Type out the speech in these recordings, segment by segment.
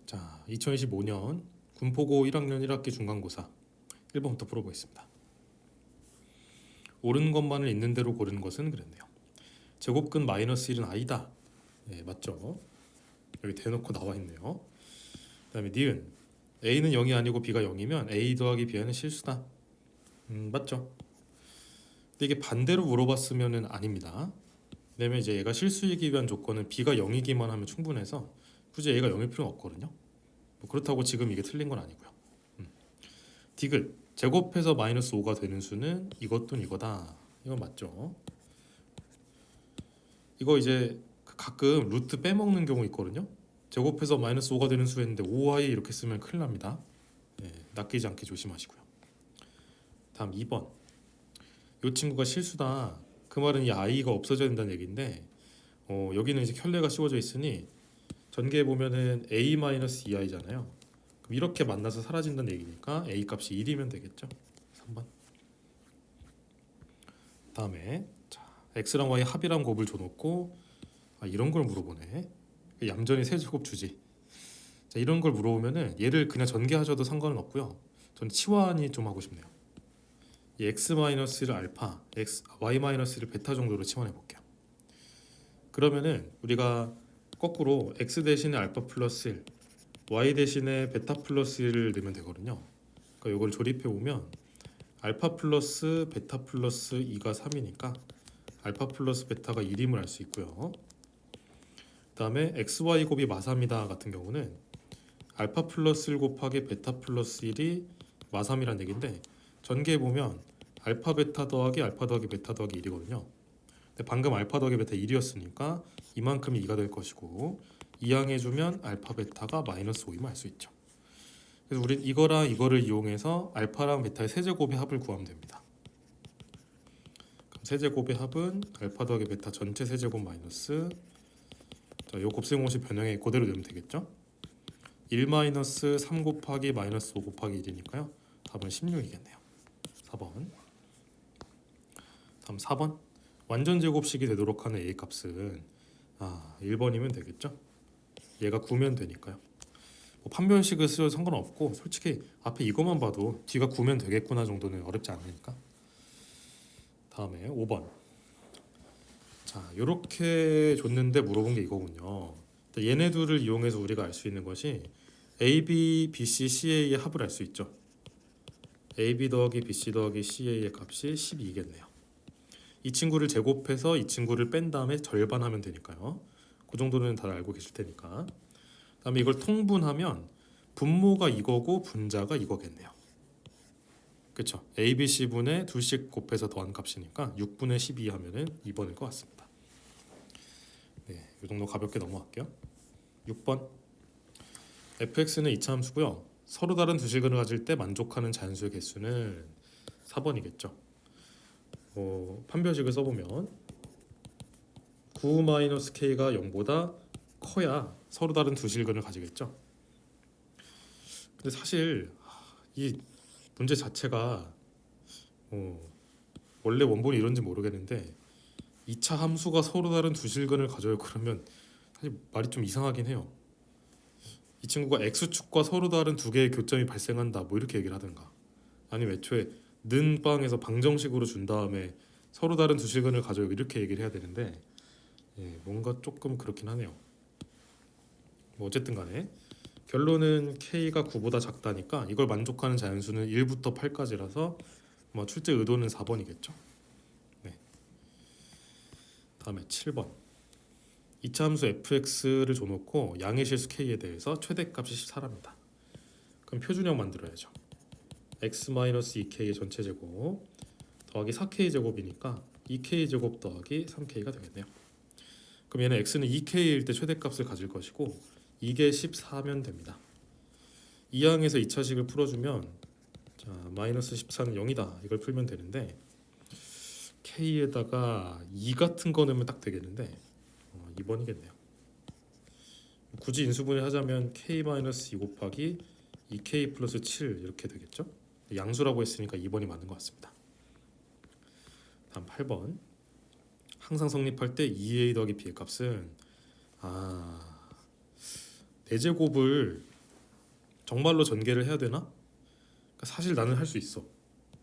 자, 2025년 군포고 1학년 1학기 중간고사 1번부터 풀어보겠습니다. 옳은 것만을 있는 대로 고르는 것은 그랬네요. 제곱근 마이너스 1은 아니다. 네, 맞죠? 여기 대놓고 나와 있네요. 그 다음에 니은 A는 0이 아니고 B가 0이면 A 더하기 B는 실수다. 맞죠? 근데 이게 반대로 물어봤으면 아닙니다. 왜냐면 이제 얘가 실수이기 위한 조건은 B가 0이기만 하면 충분해서 굳이 A가 0일 필요는 없거든요. 뭐 그렇다고 지금 이게 틀린 건 아니고요. 디귿 제곱해서 마이너스 5가 되는 수는 이것 이거다. 이건 맞죠? 이거 이제 가끔 루트 빼먹는 경우 있거든요. 제곱해서 마이너스 5가 되는 수였는데 5i 이렇게 쓰면 큰일 납니다. 네, 낚이지 않게 조심하시고요. 다음 2번. 이 친구가 실수다. 그 말은 이 i가 없어져야 된다는 얘기인데 여기는 이제 켤레가 씌워져 있으니 전개해 보면은 a-2i잖아요. 그럼 이렇게 만나서 사라진다는 얘기니까 a 값이 1이면 되겠죠. 3번. 다음에 자, x랑 y 합이란 곱을 줘놓고 이런 걸 물어보네. 얌전히 세제곱 주지. 자, 이런 걸 물어보면은 얘를 그냥 전개하셔도 상관은 없고요. 전 치환이 좀 하고 싶네요. 이 x-를 알파, y-를 베타 정도로 치환해 볼게요. 그러면은 우리가 거꾸로 x 대신에 알파 플러스 1, y 대신에 베타 플러스 1을 넣으면 되거든요. 그러니까 이걸 조립해 보면 알파 플러스 베타 플러스 2가 3이니까 알파 플러스 베타가 1임을 알 수 있고요. 그 다음에 xy 곱이 마삼이다 같은 경우는 알파 플러스 1 곱하기 베타 플러스 1이 마삼이란 얘기인데 전개해 보면 알파 베타 더하기 알파 더하기 베타 더하기 1이거든요. 근데 방금 알파 더하기 베타 1이었으니까 이만큼이 2가 될 것이고 이항해주면 알파 베타가 마이너스 5임을 알 수 있죠. 그래서 우린 이거랑 이거를 이용해서 알파랑 베타의 세제곱의 합을 구하면 됩니다. 그럼 세제곱의 합은 알파 더하기 베타 전체 세제곱 마이너스 자, 요 곱셈공식 변형에 그대로 넣으면 되겠죠. 1 마이너스 3 곱하기 마이너스 5 곱하기 1이니까요. 답은 16이겠네요. 4번. 다음 4번. 완전 제곱식이 되도록 하는 a 값은 1번이면 되겠죠. 얘가 9면 되니까요. 뭐 판별식을 쓰셔도 상관없고 솔직히 앞에 이것만 봐도 뒤가 9면 되겠구나 정도는 어렵지 않으니까. 다음에 5번. 자, 요렇게 줬는데 물어본 게 이거군요. 얘네 둘을 이용해서 우리가 알 수 있는 것이 AB, BC, CA의 합을 알 수 있죠. AB 더하기 BC 더하기 CA의 값이 12겠네요. 이 친구를 제곱해서 이 친구를 뺀 다음에 절반하면 되니까요. 그 정도는 다 알고 계실 테니까. 다음에 이걸 통분하면 분모가 이거고 분자가 이거겠네요. 그렇죠? A, B, C분의 둘씩 곱해서 더한 값이니까 6분의 12 하면은 2번일 것 같습니다. 네, 이 정도 가볍게 넘어갈게요. 6번. fx는 이차함수고요. 서로 다른 두 실근을 가질 때 만족하는 자연수의 개수는 4번이겠죠. 판별식을 써보면 9-k가 0보다 커야 서로 다른 두 실근을 가지겠죠. 근데 사실 이 문제 자체가 원래 원본이 이런지 모르겠는데 2차 함수가 서로 다른 두 실근을 가져요. 그러면 사실 말이 좀 이상하긴 해요. 이 친구가 x축과 서로 다른 두 개의 교점이 발생한다 뭐 이렇게 얘기를 하든가 아니면 애초에 는 빵에서 방정식으로 준 다음에 서로 다른 두 실근을 가져요 이렇게 얘기를 해야 되는데 뭔가 조금 그렇긴 하네요. 뭐 어쨌든 간에 결론은 k가 9보다 작다니까 이걸 만족하는 자연수는 1부터 8까지라서 뭐 출제 의도는 4번이겠죠. 네. 다음에 7번. 2차 함수 fx를 줘놓고 양의 실수 k에 대해서 최대값이 14랍니다. 그럼 표준형 만들어야죠. x-2k의 전체 제곱 더하기 4k 제곱이니까 2k 제곱 더하기 3k가 되겠네요. 그럼 얘는 x는 2k일 때 최대값을 가질 것이고 이게 14면 됩니다. 이 항에서 2차식을 풀어주면 자, 마이너스 14는 0이다 이걸 풀면 되는데 k에다가 2 같은 거 넣으면 딱 되겠는데 2번이겠네요. 굳이 인수분해 하자면 k-2 곱하기 2k 플러스 7 이렇게 되겠죠. 양수라고 했으니까 2번이 맞는 것 같습니다. 다음 8번. 항상 성립할 때 2a 더하기 b의 값은 4제곱을 정말로 전개를 해야 되나? 그러니까 사실 나는 할 수 있어.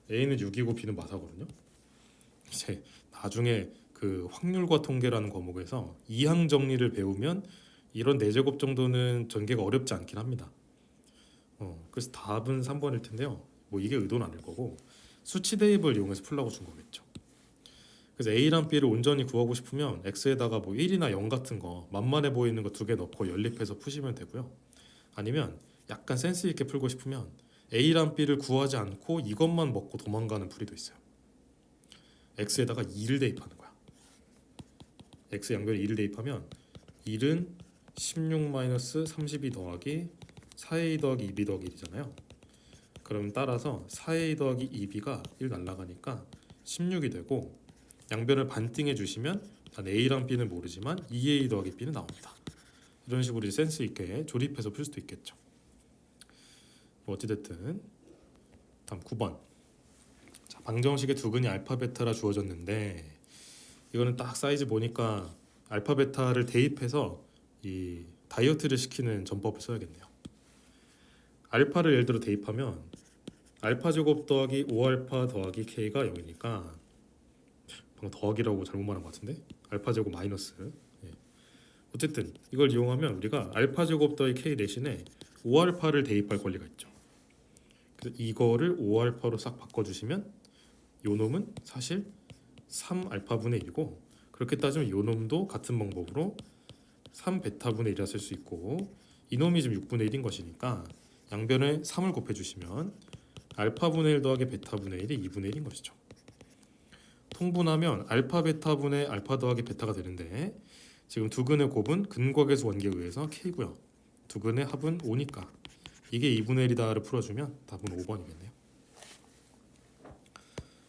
A는 6이고 B는 마사거든요. 이제 나중에 그 확률과 통계라는 과목에서 이항 정리를 배우면 이런 4제곱 정도는 전개가 어렵지 않긴 합니다. 그래서 답은 3번일 텐데요. 뭐 이게 의도는 아닐 거고 수치 대입을 이용해서 풀라고 준 거겠죠. 그래서 A랑 B를 온전히 구하고 싶으면 X에다가 뭐 1이나 0 같은 거 만만해 보이는 거 2개 넣고 연립해서 푸시면 되고요. 아니면 약간 센스 있게 풀고 싶으면 A랑 B를 구하지 않고 이것만 먹고 도망가는 풀이도 있어요. X에다가 2를 대입하는 거야. X 양변에 2를 대입하면 1은 16-32 더하기 4A 더하기 2B 더하기 1이잖아요. 그럼 따라서 4A 더하기 2B가 1 날라가니까 16이 되고 양변을 반띵해 주시면 난 A랑 B는 모르지만 2A 더하기 B는 나옵니다. 이런 식으로 이제 센스 있게 조립해서 풀 수도 있겠죠. 뭐 어찌됐든 다음 9번. 자, 방정식의 두근이 알파 베타라 주어졌는데 이거는 딱 사이즈 보니까 알파 베타를 대입해서 이 다이어트를 시키는 전법을 써야겠네요. 알파를 예를 들어 대입하면 알파 제곱 더하기 5알파 더하기 K가 0이니까 방금 더하기라고 잘못 말한 것 같은데 알파 제곱 마이너스. 예. 어쨌든 이걸 이용하면 우리가 알파 제곱 더하기 K 대신에 5알파를 대입할 권리가 있죠. 그래서 이거를 5알파로 싹 바꿔주시면 요 놈은 사실 3알파분의 1이고 그렇게 따지면 요 놈도 같은 방법으로 3베타분의 1이라 쓸 수 있고 이놈이 지금 6분의 1인 것이니까 양변에 3을 곱해주시면 알파분의 1 더하기 베타분의 1이 2분의 1인 것이죠. 통분하면 알파 베타분의 알파 더하기 베타가 되는데 지금 두근의 곱은 근곽에서 원계에 의해서 K고요. 두근의 합은 5니까 이게 2분의 1이다를 풀어주면 답은 5번이겠네요.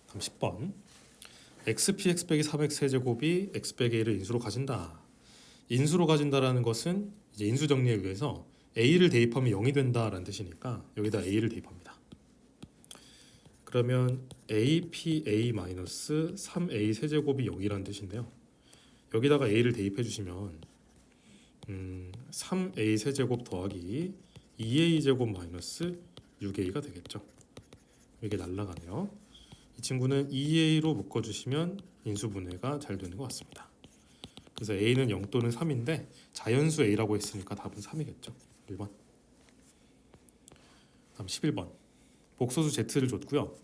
다음 10번. xpx 빼기 3x 세제곱이 x 빼기 a를 인수로 가진다. 인수로 가진다라는 것은 이제 인수 정리에 의해서 a를 대입하면 0이 된다라는 뜻이니까 여기다 a를 대입합니다. 그러면 apa-3a 세제곱이 0이라는 뜻인데요. 여기다가 a를 대입해 주시면 3a 세제곱 더하기 2a 제곱 마이너스 6a가 되겠죠. 이게 날라가네요. 이 친구는 2a로 묶어주시면 인수분해가 잘 되는 것 같습니다. 그래서 a는 0 또는 3인데 자연수 a라고 했으니까 답은 3이겠죠. 1번. 다음 11번. 복소수 z를 줬고요.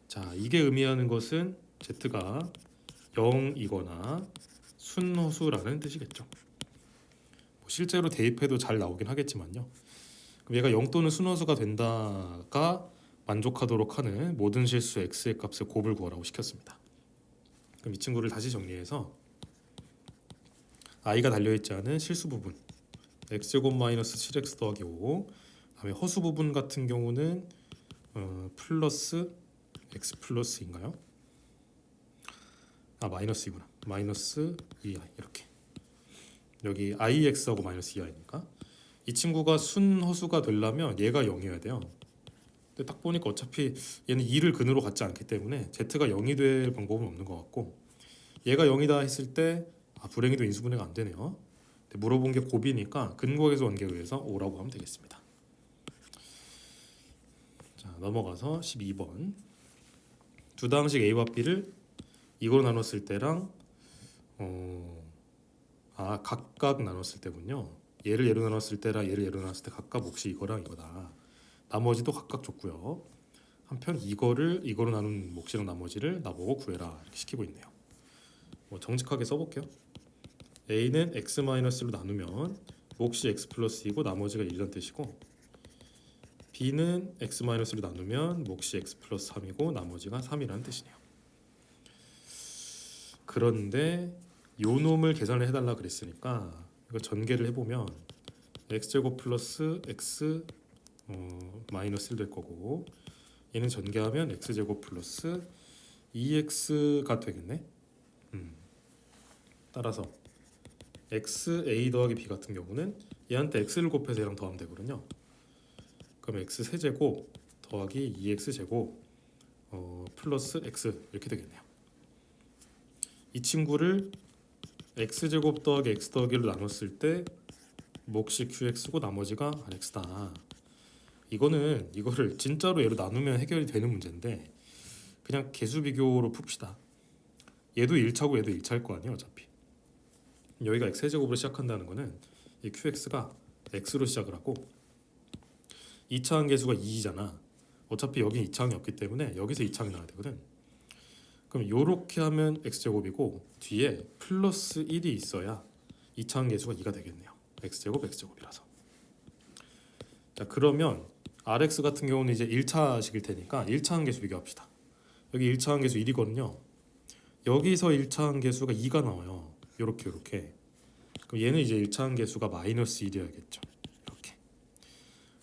자, 이게 의미하는 것은 z가 0이거나 순호수라는 뜻이겠죠. 뭐 실제로 대입해도 잘 나오긴 하겠지만요. 그럼 얘가 0 또는 순호수가 된다가 만족하도록 하는 모든 실수 x의 값을 곱을 구하라고 시켰습니다. 그럼 이 친구를 다시 정리해서 i가 달려있지 않은 실수 부분 x제곱 마이너스 7x 더하기 5 그다음에 허수 부분 같은 경우는 플러스 x 플러스인가요? 마이너스이구나. 마이너스 2i 이렇게 여기 ix하고 마이너스 2i니까 이 친구가 순허수가 되려면 얘가 0이어야 돼요. 근데 딱 보니까 어차피 얘는 2를 근으로 갖지 않기 때문에 z가 0이 될 방법은 없는 것 같고 얘가 0이다 했을 때 불행히도 인수분해가 안 되네요. 근데 물어본 게 곱이니까 근각에서 원계에 의해서 5라고 하면 되겠습니다. 자, 넘어가서 12번. 두 다항식 a와 b를 이걸로 나눴을 때랑 각각 나눴을 때군요. 얘를 얘로 나눴을 때랑 얘를 얘로 나눴을 때 각각 몫이 이거랑 이거다. 나머지도 각각 줬고요. 한편 이거를 이거로 나눈 몫이랑 나머지를 나보고 구해라 이렇게 시키고 있네요. 뭐 정직하게 써볼게요. a는 x-로 나누면 몫이 x 플러스이고 나머지가 1이란 뜻이고 b는 x-로 나누면 몫이 x 플러스 3이고 나머지가 3이라는 뜻이네요. 그런데 요 놈을 계산을 해달라 그랬으니까 이거 전개를 해보면 x제곱 플러스 x 마이너스 1 될 거고 얘는 전개하면 x제곱 플러스 2x가 되겠네. 따라서 xa 더하기 b 같은 경우는 얘한테 x를 곱해서 얘랑 더하면 되거든요. 그럼 x 세제곱 더하기 2x 제곱 플러스 x 이렇게 되겠네요. 이 친구를 x제곱 더하기 x 더하기로 나눴을 때 몫이 qx고 나머지가 rx다. 이거는 이거를 진짜로 얘로 나누면 해결이 되는 문제인데 그냥 개수 비교로 풉시다. 얘도 1차고 얘도 1차일 거 아니에요 어차피. 여기가 x제곱으로 시작한다는 거는 이 qx가 x로 시작을 하고 2차 항계수가 2잖아. 어차피 여기 2차 항이 없기 때문에 여기서 2차 항이 나와야 되거든. 그럼 요렇게 하면 x제곱이고 뒤에 플러스 1이 있어야 2차 항계수가 2가 되겠네요. x제곱 x제곱이라서. 자 그러면 rx 같은 경우는 이제 1차식일 테니까 1차 항계수 비교합시다. 여기 1차 항계수 1이거든요. 여기서 1차 항계수가 2가 나와요. 요렇게. 그럼 얘는 이제 1차 항계수가 마이너스 1이어야겠죠. 이렇게.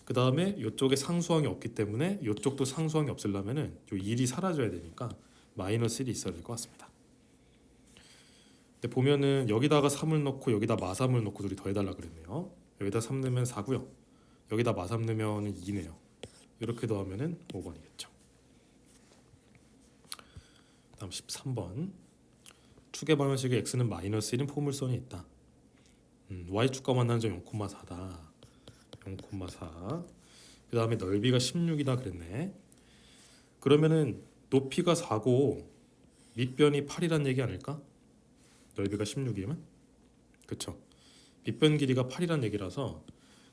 그 다음에 이쪽에 상수항이 없기 때문에 이쪽도 상수항이 없으려면은 요 1이 사라져야 되니까 마이너스 1이 있어야 될 것 같습니다. 근데 보면은 여기다가 3을 넣고 여기다 마3을 넣고 둘이 더해달라 그랬네요. 여기다 3 넣으면 4고요. 여기다 마3 넣으면 2네요. 이렇게 더하면은 5번이겠죠. 다음 13번. 축의 방정식에 x는 마이너스 1인 포물선이 있다. y축과 만나는 점 0,4다. 0,4. 그 다음에 넓이가 16이다 그랬네. 그러면은 높이가 4고 밑변이 8이란 얘기 아닐까? 넓이가 16이면? 그쵸. 밑변 길이가 8이란 얘기라서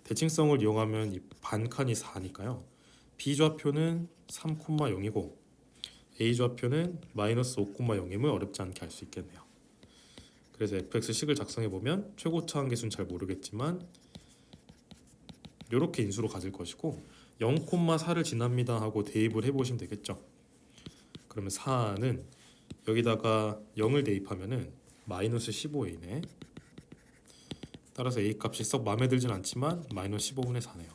대칭성을 이용하면 이 반칸이 4니까요. B좌표는 3,0이고 A좌표는 마이너스 5,0임을 어렵지 않게 알 수 있겠네요. 그래서 fx식을 작성해보면 최고차 항계수는 잘 모르겠지만 이렇게 인수로 가질 것이고 0,4를 지납니다 하고 대입을 해보시면 되겠죠. 그러면 4는 여기다가 0을 대입하면은 마이너스 15이네. 따라서 a 값이 썩 마음에 들진 않지만 마이너스 15분의 4네요.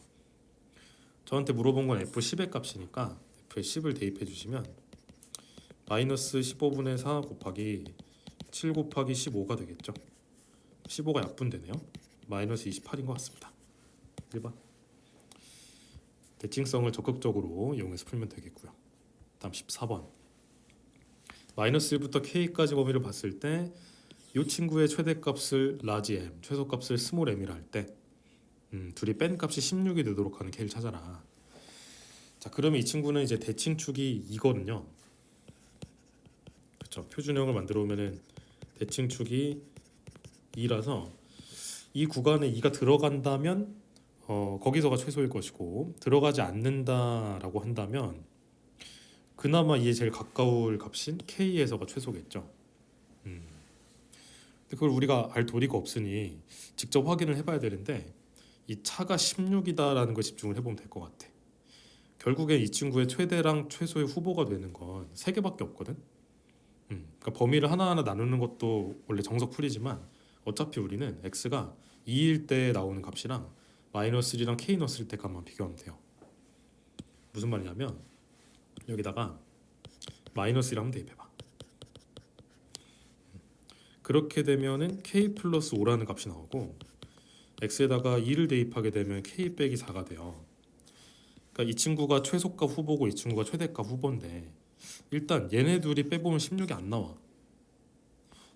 저한테 물어본 건 f10의 값이니까 f에 10을 대입해 주시면 마이너스 15분의 4 곱하기 7 곱하기 15가 되겠죠. 15가 약분되네요. 마이너스 28인 것 같습니다. 1번. 대칭성을 적극적으로 이용해서 풀면 되겠고요. 다음 14번. 마이너스 1부터 k까지 범위를 봤을 때 이 친구의 최대값을 라지 m, 최소값을 스몰 m이라 할 때 둘이 뺀 값이 16이 되도록 하는 k를 찾아라. 자 그러면 이 친구는 이제 대칭축이 2거든요. 그렇죠. 표준형을 만들어 오면은 대칭축이 2라서 이 구간에 2가 들어간다면 거기서가 최소일 것이고 들어가지 않는다라고 한다면 그나마 이에 제일 가까울 값인 k에서가 최소겠죠. 근데 그걸 우리가 알 도리가 없으니 직접 확인을 해봐야 되는데 이 차가 16이다라는 걸 집중을 해보면 될 것 같아. 결국에 이 친구의 최대랑 최소의 후보가 되는 건 3개밖에 없거든. 그러니까 범위를 하나하나 나누는 것도 원래 정석풀이지만 어차피 우리는 x가 2일 때 나오는 값이랑 마이너스 1이랑 k 넣었을 때 값만 비교하면 돼요. 무슨 말이냐면 여기다가 마이너스 1 한번 대입해봐. 그렇게 되면은 k 플러스 5라는 값이 나오고 x에다가 2를 대입하게 되면 k 빼기 4가 돼요. 그러니까 이 친구가 최소값 후보고 이 친구가 최대값 후보인데 일단 얘네 둘이 빼보면 16이 안 나와.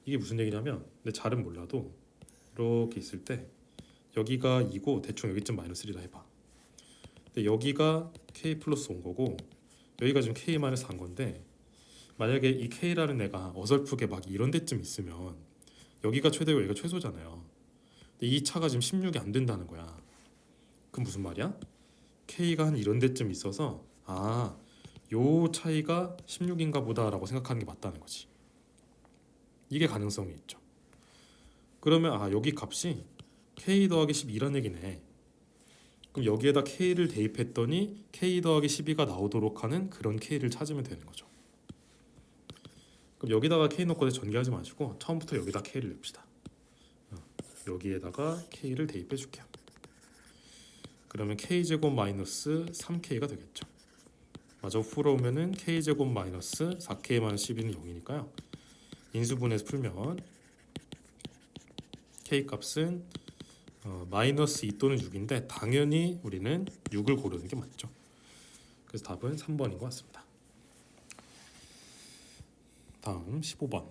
이게 무슨 얘기냐면 내 잘은 몰라도 이렇게 있을 때 여기가 2고 대충 여기쯤 마이너스 1이라 해봐. 근데 여기가 k 플러스 5인 거고 여기가 지금 k 마이너스 4인 건데 만약에 이 k라는 애가 어설프게 막 이런 데쯤 있으면 여기가 최대고 여기가 최소잖아요. 근데 이 차가 지금 16이 안 된다는 거야. 그럼 무슨 말이야? k가 한 이런 데쯤 있어서 요 차이가 16인가 보다라고 생각하는 게 맞다는 거지. 이게 가능성이 있죠. 그러면 여기 값이 k 더하기 12란 얘기네. 그럼 여기에다 k를 대입했더니 k 더하기 12가 나오도록 하는 그런 k를 찾으면 되는 거죠. 그럼 여기다가 k 넣고 전개하지 마시고 처음부터 여기다 k를 넣읍시다. 여기에다가 k를 대입해 줄게요. 그러면 k제곱 마이너스 3k가 되겠죠. 마저 풀어오면은 k제곱 마이너스 4k 마이너스 12는 0이니까요. 인수분해서 풀면 k 값은 마이너스 2 또는 6인데 당연히 우리는 6을 고르는 게 맞죠. 그래서 답은 3번인 것 같습니다. 다음 15번.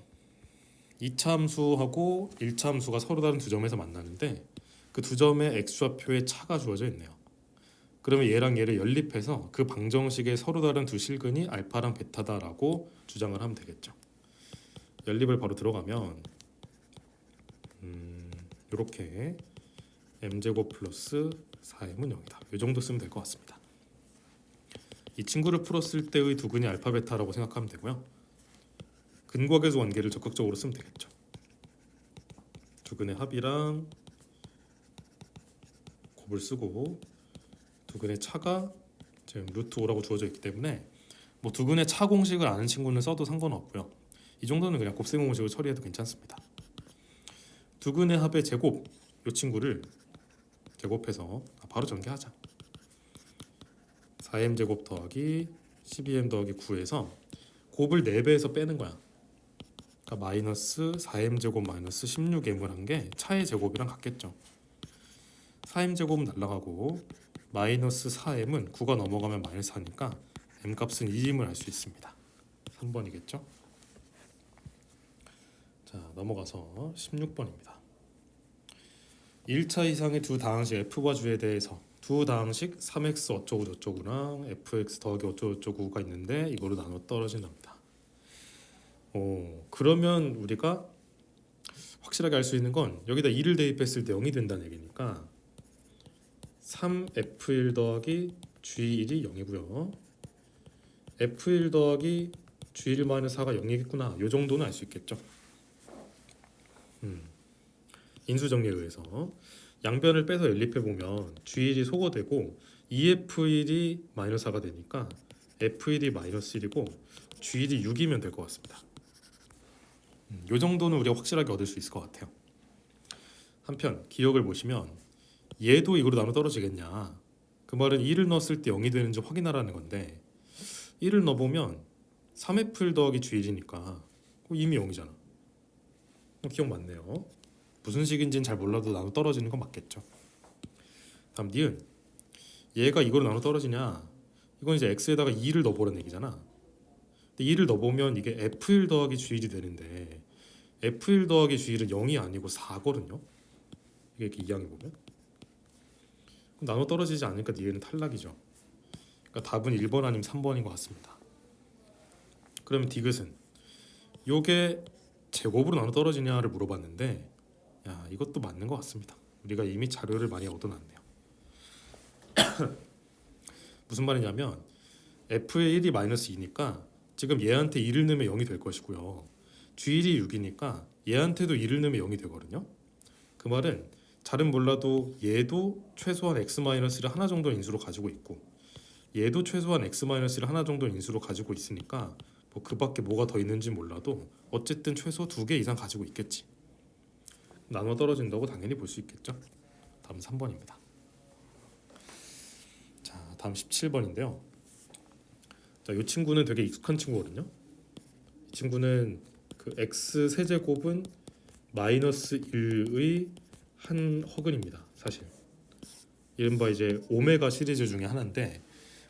2차 함수하고 1차 함수가 서로 다른 두 점에서 만나는데 그 두 점의 x좌표에 차가 주어져 있네요. 그러면 얘랑 얘를 연립해서 그 방정식의 서로 다른 두 실근이 알파랑 베타다라고 주장을 하면 되겠죠. 연립을 바로 들어가면 이렇게 m제곱 플러스 4m은 0이다. 이 정도 쓰면 될 것 같습니다. 이 친구를 풀었을 때의 두 근이 알파 베타라고 생각하면 되고요. 근과계수 관계를 적극적으로 쓰면 되겠죠. 두 근의 합이랑 곱을 쓰고 두 근의 차가 지금 루트 5라고 주어져 있기 때문에 뭐 두 근의 차 공식을 아는 친구는 써도 상관없고요. 이 정도는 그냥 곱셈 공식을 처리해도 괜찮습니다. 두 근의 합의 제곱, 이 친구를 제곱해서 바로 전개하자. 4m 제곱 더하기 12m 더하기 9에서 곱을 4배에서 빼는 거야. 그러니까 마이너스 4m 제곱 마이너스 16m을 한 게 차의 제곱이랑 같겠죠. 4m 제곱은 날라가고 마이너스 4m은 9가 넘어가면 마이너스 4니까 m 값은 2임을 알 수 있습니다. 3번이겠죠. 자, 넘어가서 16번입니다. 1차 이상의 두 다항식 f과 g에 대해서 두 다항식 3x 어쩌고 저쩌고랑 fx 더하기 어쩌고 저쩌고가 있는데 이거로 나눠 떨어진답니다. 그러면 우리가 확실하게 알 수 있는 건 여기다 2를 대입했을 때 0이 된다는 얘기니까 3f1 더하기 g1이 0이고요. f1 더하기 g1-4가 0이겠구나. 이 정도는 알 수 있겠죠. 인수정리에 의해서 양변을 빼서 연립해보면 g1이 소거되고 2f1이 마이너스 4가 되니까 f1이 마이너스 1이고 g1이 6이면 될 것 같습니다. 이 정도는 우리가 확실하게 얻을 수 있을 것 같아요. 한편 기억을 보시면 얘도 이거로 나눠 떨어지겠냐, 그 말은 2를 넣었을 때 0이 되는지 확인하라는 건데 1을 넣어보면 3f1 더하기 g1이니까 이미 0이잖아. 기억 맞네요. 무슨 식인지는 잘 몰라도 나눠 떨어지는 건 맞겠죠. 다음 니은, 얘가 이거로 나눠 떨어지냐, 이건 이제 x에다가 2를 넣어보라는 얘기잖아. 근데 2를 넣어보면 이게 f1 더하기 g1이 되는데 f1 더하기 g1은 0이 아니고 4거든요. 이게 이렇게 이항해 보면 그럼 나눠 떨어지지 않으니까 니은은 탈락이죠. 그러니까 답은 1번 아니면 3번인 것 같습니다. 그러면 디귿은 요게 제곱으로 나눠 떨어지냐를 물어봤는데 이것도 맞는 것 같습니다. 우리가 이미 자료를 많이 얻어놨네요. 무슨 말이냐면 f의 1이 마이너스 2니까 지금 얘한테 2를 넣으면 0이 될 것이고요. g1이 6이니까 얘한테도 2를 넣으면 0이 되거든요. 그 말은 잘은 몰라도 얘도 최소한 x-1을 하나 정도 인수로 가지고 있고 얘도 최소한 x-1을 하나 정도 인수로 가지고 있으니까 뭐 그 밖에 뭐가 더 있는지 몰라도 어쨌든 최소 2개 이상 가지고 있겠지. 나눠 떨어진다고 당연히 볼 수 있겠죠. 다음 3번입니다. 자, 다음 17번인데요. 자, 이 친구는 되게 익숙한 친구거든요. 이 친구는 그 x 세제곱은 마이너스 1의 한 허근입니다. 사실 이른바 이제 오메가 시리즈 중에 하나인데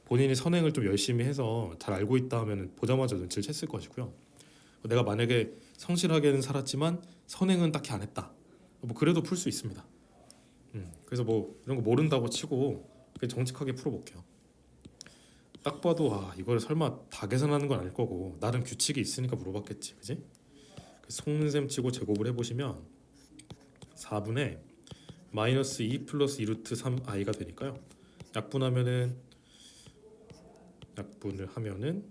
본인이 선행을 좀 열심히 해서 잘 알고 있다 하면 보자마자 눈치를 챘을 것이고요. 내가 만약에 성실하게는 살았지만 선행은 딱히 안 했다, 뭐 그래도 풀 수 있습니다. 그래서 뭐 이런 거 모른다고 치고 그냥 정직하게 풀어볼게요. 딱 봐도 이걸 설마 다 계산하는 건 아닐 거고 나름 규칙이 있으니까 물어봤겠지, 그지? 속는셈 치고 제곱을 해보시면 4분의 마이너스 2 플러스 2 루트 3i가 되니까요. 약분을 하면은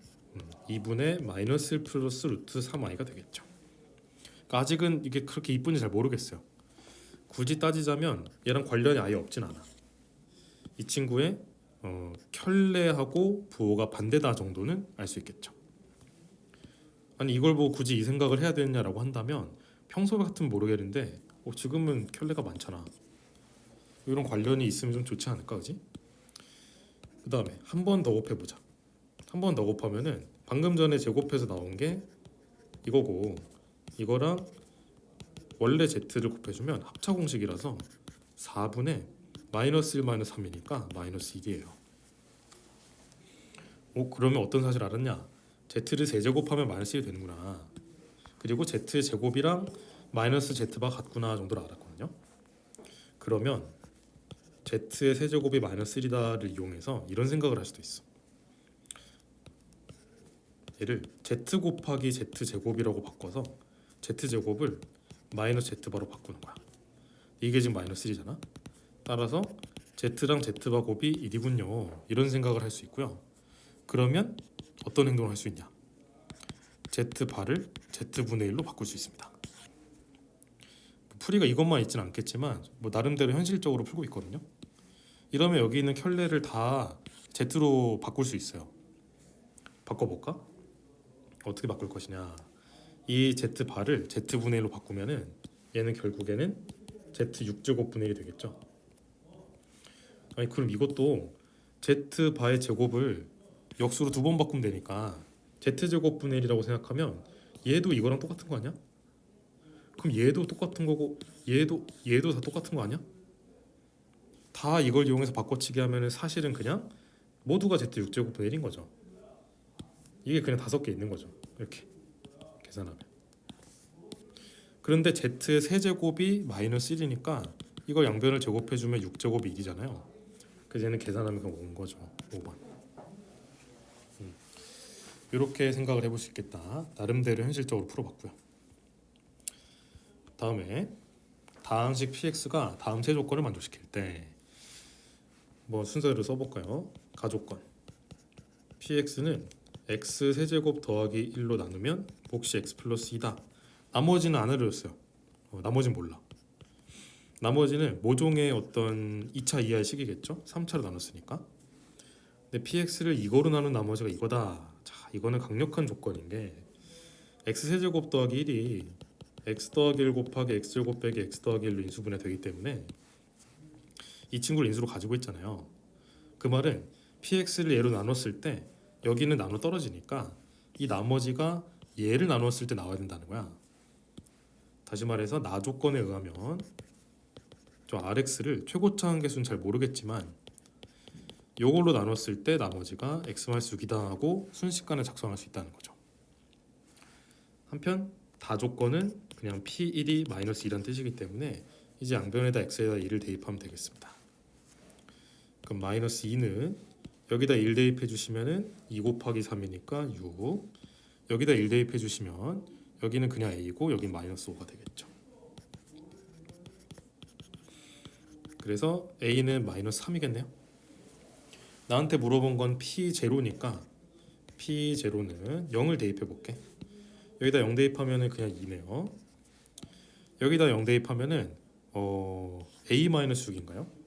2분의 마이너스 1 플러스 루트 3i가 되겠죠. 그러니까 아직은 이게 그렇게 이쁜지 잘 모르겠어요. 굳이 따지자면 얘랑 관련이 아예 없진 않아. 이 친구의 켤레하고 부호가 반대다 정도는 알 수 있겠죠. 아니 이걸 보고 굳이 이 생각을 해야 되느냐라고 한다면 평소 같으면 모르겠는데 지금은 켤레가 많잖아. 이런 관련이 있으면 좀 좋지 않을까, 그지? 그 다음에 한 번 더 곱해보자. 한 번 더 곱하면은 방금 전에 제곱해서 나온 게 이거고 이거랑 원래 z를 곱해주면 합차 공식이라서 4분의 마이너스 1 마이너스 3이니까 마이너스 1이에요. 그러면 어떤 사실 알았냐? z를 세제곱하면 마이너스 1이 되는구나. 그리고 z의 제곱이랑 마이너스 z바 같구나 정도를 알았거든요. 그러면 z의 세제곱이 마이너스 1이다를 이용해서 이런 생각을 할 수도 있어. 얘를 z 곱하기 z 제곱이라고 바꿔서 z 제곱을 마이너스 z 바로 바꾸는 거야. 이게 지금 마이너스 1이잖아. 따라서 z랑 z바 곱이 1이군요. 이런 생각을 할 수 있고요. 그러면 어떤 행동을 할 수 있냐? z바를 z분의 1로 바꿀 수 있습니다. 풀이가 이것만 있진 않겠지만 뭐 나름대로 현실적으로 풀고 있거든요. 이러면 여기 있는 켤레를 다 z로 바꿀 수 있어요. 바꿔볼까? 어떻게 바꿀 것이냐? 이 z바를 z분의 1로 바꾸면은 얘는 결국에는 z6제곱분의 1이 되겠죠. 아니 그럼 이것도 z바의 제곱을 역수로 2번 바꾸면 되니까 z제곱분의 1이라고 생각하면 얘도 이거랑 똑같은 거 아니야? 그럼 얘도 똑같은 거고 얘도 다 똑같은 거 아니야? 다 이걸 이용해서 바꿔치기 하면은 사실은 그냥 모두가 z6제곱분의 1인 거죠. 이게 그냥 5개 있는 거죠. 이렇게 계산하면. 그런데 z의 세제곱이 마이너스 1이니까 이걸 양변을 제곱해주면 6제곱이 1이잖아요. 그래서 얘는 계산하면 그냥 온 거죠. 5번. 이렇게 생각을 해볼 수 있겠다. 나름대로 현실적으로 풀어봤고요. 다음에 다항식 px가 다음 세 조건을 만족시킬 때 뭐 순서대로 써볼까요? 가조건 px는 x 세제곱 더하기 1로 나누면 몫이 x 플러스 2다. 나머지는 안 알려줬어요. 나머지는 몰라. 나머지는 모종의 어떤 2차 이하의 식이겠죠? 3차로 나눴으니까. 근데 px를 이거로 나눈 나머지가 이거다. 자, 이거는 강력한 조건인 게 x 세제곱 더하기 1이 x 더하기 1 곱하기 x 제곱 빼기 x 더하기 1로 인수분해 되기 때문에 이 친구를 인수로 가지고 있잖아요. 그 말은 px를 얘로 나눴을 때 여기는 나눠 떨어지니까 이 나머지가 얘를 나눴을 때 나와야 된다는 거야. 다시 말해서 나 조건에 의하면 저 rx를 최고차 한계수는 잘 모르겠지만 요걸로 나눴을 때 나머지가 x마이너스 6이다 하고 순식간에 작성할 수 있다는 거죠. 한편 다 조건은 그냥 p1이 마이너스 2란 뜻이기 때문에 이제 양변에다 x에다 1을 대입하면 되겠습니다. 그럼 마이너스 2는 여기다 1 대입해 주시면은 2 곱하기 3이니까 6. 여기다 1 대입해 주시면 여기는 그냥 a고 여긴 마이너스 5가 되겠죠. 그래서 a는 마이너스 3이겠네요. 나한테 물어본 건 p0니까 p0는 0을 대입해 볼게. 여기다 0 대입하면은 그냥 2네요. 여기다 0 대입하면은 a 마이너스 6인가요?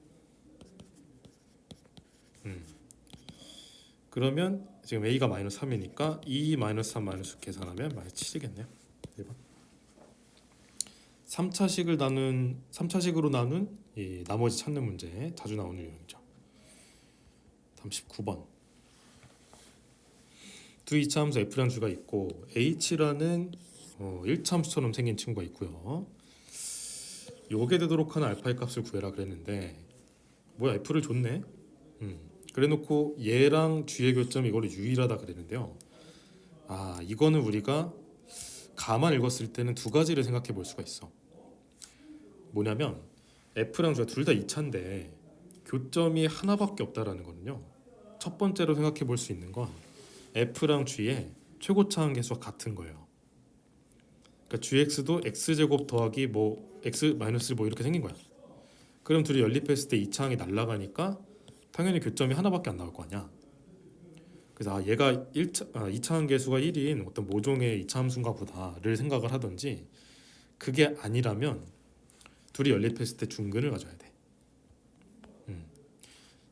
그러면 지금 a가 마이너스 3이니까 2 마이너스 3 마이너스 6 계산하면 마이너스 7이겠네요. 1번. 3차식으로 나눈 이 나머지 찾는 문제 자주 나오는 유형이죠. 다음 19번. 두 이차함수 f라는 수가 있고 h라는 1차함수처럼 생긴 친구가 있고요. 요게 되도록 하는 알파의 값을 구해라 그랬는데 뭐야 f를 줬네. 그래놓고 얘랑 g의 교점이 이거를 유일하다 그랬는데요. 이거는 우리가 가만 읽었을 때는 두 가지를 생각해 볼 수가 있어. 뭐냐면 f랑 g가 둘 다 2차인데 교점이 하나밖에 없다라는 거는요. 첫 번째로 생각해 볼 수 있는 건 f랑 g의 최고차 한계수가 같은 거예요. 그러니까 gx도 x제곱 더하기 x 마이너스 이렇게 생긴 거야. 그럼 둘이 연립했을 때 2차항이 날아가니까 당연히 교점이 하나밖에 안 나올 거 아니야. 그래서 얘가 2차 한계수가 1인 어떤 모종의 2차 함수인가 보다를 생각을 하든지 그게 아니라면 둘이 연립했을 때 중근을 가져야 돼.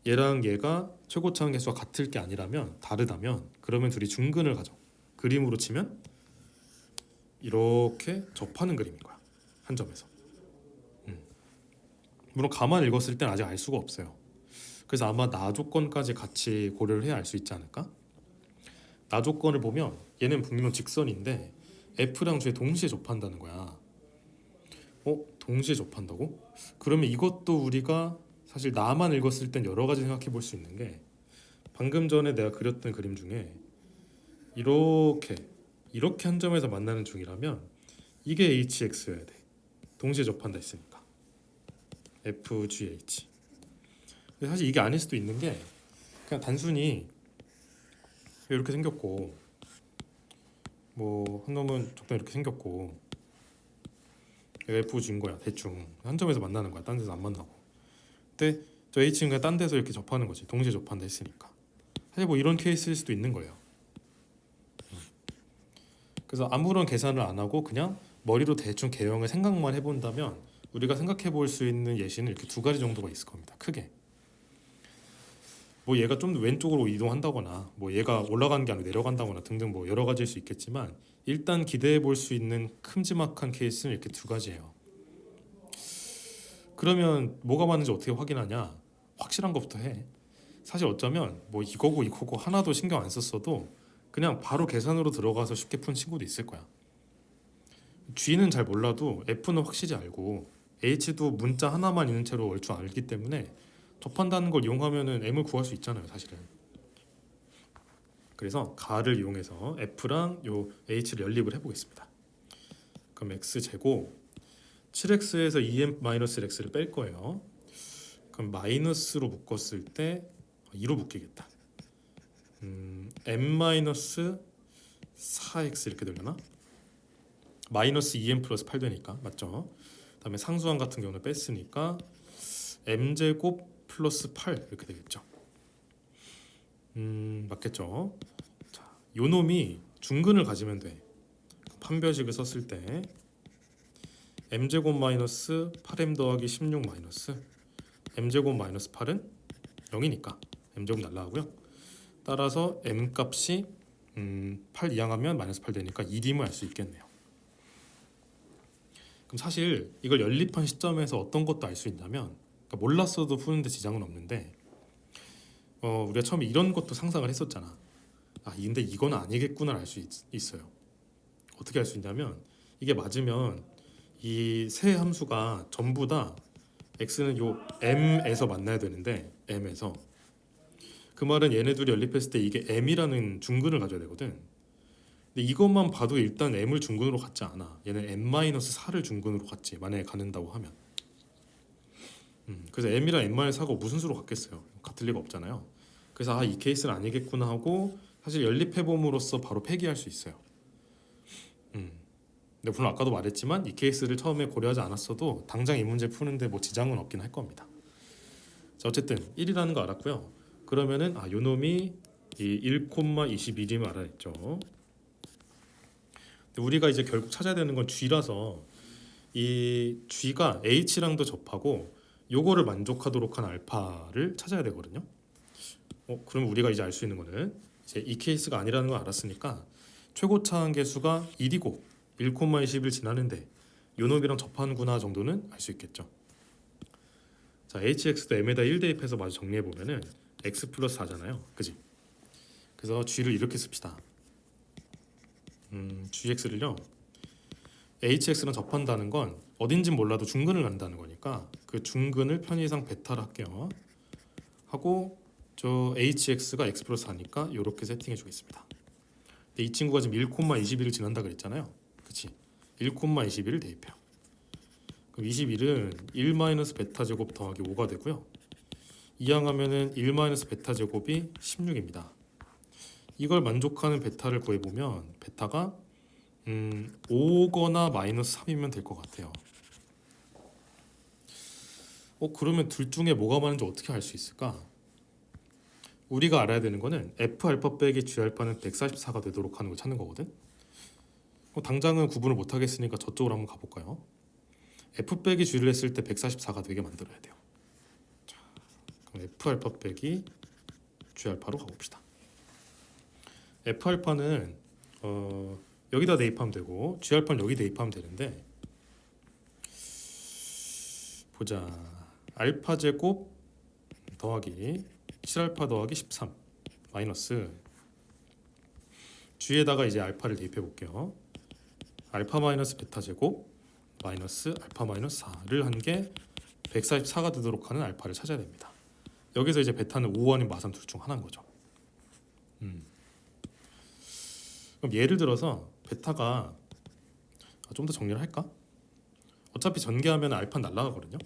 얘랑 얘가 최고차 한계수가 같을 게 아니라면 다르다면 그러면 둘이 중근을 가져. 그림으로 치면 이렇게 접하는 그림인 거야. 한 점에서. 물론 가만 읽었을 땐 아직 알 수가 없어요. 그래서 아마 나 조건까지 같이 고려를 해야 알 수 있지 않을까? 나 조건을 보면 얘는 분명 직선인데 f랑 g에 동시에 접한다는 거야. 동시에 접한다고? 그러면 이것도 우리가 사실 나만 읽었을 땐 여러 가지 생각해 볼 수 있는 게 방금 전에 내가 그렸던 그림 중에 이렇게 한 점에서 만나는 중이라면 이게 hx여야 돼. 동시에 접한다 했으니까 fgh. 근데 사실 이게 아닐 수도 있는 게 그냥 단순히 이렇게 생겼고 뭐 한 놈은 적당히 이렇게 생겼고 얘가 F 주인 거야. 대충 한 점에서 만나는 거야. 딴 데서 안 만나고. 근데 저 H는 그냥 딴 데서 이렇게 접하는 거지. 동시에 접한다 했으니까. 사실 뭐 이런 케이스일 수도 있는 거예요. 그래서 아무런 계산을 안 하고 그냥 머리로 대충 개형을 생각만 해본다면 우리가 생각해 볼 수 있는 예시는 이렇게 두 가지 정도가 있을 겁니다. 크게. 뭐 얘가 좀 왼쪽으로 이동한다거나 뭐 얘가 올라가는 게 아니고 내려간다거나 등등 뭐 여러 가지일 수 있겠지만 일단 기대해 볼 수 있는 큼지막한 케이스는 이렇게 두 가지예요. 그러면 뭐가 맞는지 어떻게 확인하냐? 확실한 것부터 해. 사실 어쩌면 뭐 이거고 하나도 신경 안 썼어도 그냥 바로 계산으로 들어가서 쉽게 푼 친구도 있을 거야. G는 잘 몰라도 F는 확실히 알고 H도 문자 하나만 있는 채로 얼추 알기 때문에 접한다는 걸 이용하면은 M을 구할 수 있잖아요, 사실은. 그래서 가를 이용해서 F랑 요 H를 연립을 해보겠습니다. 그럼 X 제곱 7X에서 2M-X를 뺄 거예요. 그럼 마이너스로 묶었을 때 2로 묶이겠다. M-4X 이렇게 되려나? 마이너스 2M 플러스 8 되니까 맞죠? 다음에 상수항 같은 경우는 뺐으니까 M제곱 플러스 8 이렇게 되겠죠. 맞겠죠? 자, 요 놈이 중근을 가지면 돼. 판별식을 썼을 때 m제곱 마이너스 8m 더하기 16 마이너스 m제곱 마이너스 8은 0이니까 m제곱 날라가고요. 따라서 m 값이 8 이항하면 마이너스 8 되니까 1임을 알 수 있겠네요. 그럼 사실 이걸 연립한 시점에서 어떤 것도 알 수 있냐면 그러니까 몰랐어도 푸는데 지장은 없는데 우리가 처음에 이런 것도 상상을 했었잖아. 근데 이건 아니겠구나 알 수 있어요. 어떻게 알 수 있냐면 이게 맞으면 이 세 함수가 전부 다 x는 요 m에서 만나야 되는데 m에서 그 말은 얘네들이 연립했을 때 이게 m이라는 중근을 가져야 되거든. 근데 이것만 봐도 일단 m을 중근으로 갖지 않아. 얘는 m-4를 중근으로 갖지. 만약에 갖는다고 하면. 그래서 m이랑 m-4가 무슨 수로 같겠어요? 같을 리가 없잖아요. 그래서 이 케이스는 아니겠구나 하고 사실 연립해봄으로써 바로 폐기할 수 있어요. 근데 물론 아까도 말했지만 이 케이스를 처음에 고려하지 않았어도 당장 이 문제 푸는데 뭐 지장은 없긴 할 겁니다. 자, 어쨌든 1이라는 거 알았고요. 그러면은 요 놈이 이 1,21임을 알아냈죠. 근데 우리가 이제 결국 찾아야 되는 건 G라서 이 G가 H랑도 접하고 요거를 만족하도록 한 알파를 찾아야 되거든요. 그럼 우리가 이제 알 수 있는 거는 이제 이 케이스가 아니라는 걸 알았으니까 최고 차항 계수가 1이고 1,21 지나는데 요 놈이랑 접하는구나 정도는 알 수 있겠죠. 자, hx도 m에다 1 대입해서 마저 정리해 보면은 x 플러스 4잖아요, 그지? 그래서 g를 이렇게 씁시다. gx를요 hx랑 접한다는 건 어딘진 몰라도 중근을 간다는 거니까 그 중근을 편의상 베타로 할게요. 하고 저 hx가 x 플러스 4니까 이렇게 세팅해 주겠습니다. 근데 이 친구가 지금 1,21을 지난다 그랬잖아요, 그치? 1,21을 대입해요. 그럼 21은 1 마이너스 베타 제곱 더하기 5가 되고요. 이항하면은 1 마이너스 베타 제곱이 16입니다. 이걸 만족하는 베타를 구해보면 베타가 5거나 마이너스 3이면 될 것 같아요. 그러면 둘 중에 뭐가 많은지 어떻게 알 수 있을까? 우리가 알아야 되는 거는 F알파 빼기 G알파는 144가 되도록 하는 걸 찾는 거거든. 당장은 구분을 못 하겠으니까 저쪽으로 한번 가볼까요? F 빼기 G를 했을 때 144가 되게 만들어야 돼요. 자, 그럼 F알파 빼기 G알파로 가봅시다. F알파는 여기다 대입하면 되고 G알파는 여기 대입하면 되는데 보자. 알파 제곱 더하기 7알파 더하기 13 마이너스 G에다가 이제 알파를 대입해 볼게요. 알파 마이너스 베타 제곱 마이너스 알파 마이너스 4를 한 게 144가 되도록 하는 알파를 찾아야 됩니다. 여기서 이제 베타는 5 아닌 마삼 둘 중 하나인 거죠. 그럼 예를 들어서 베타가 좀 더 정리를 할까? 어차피 전개하면 알파 날라가거든요.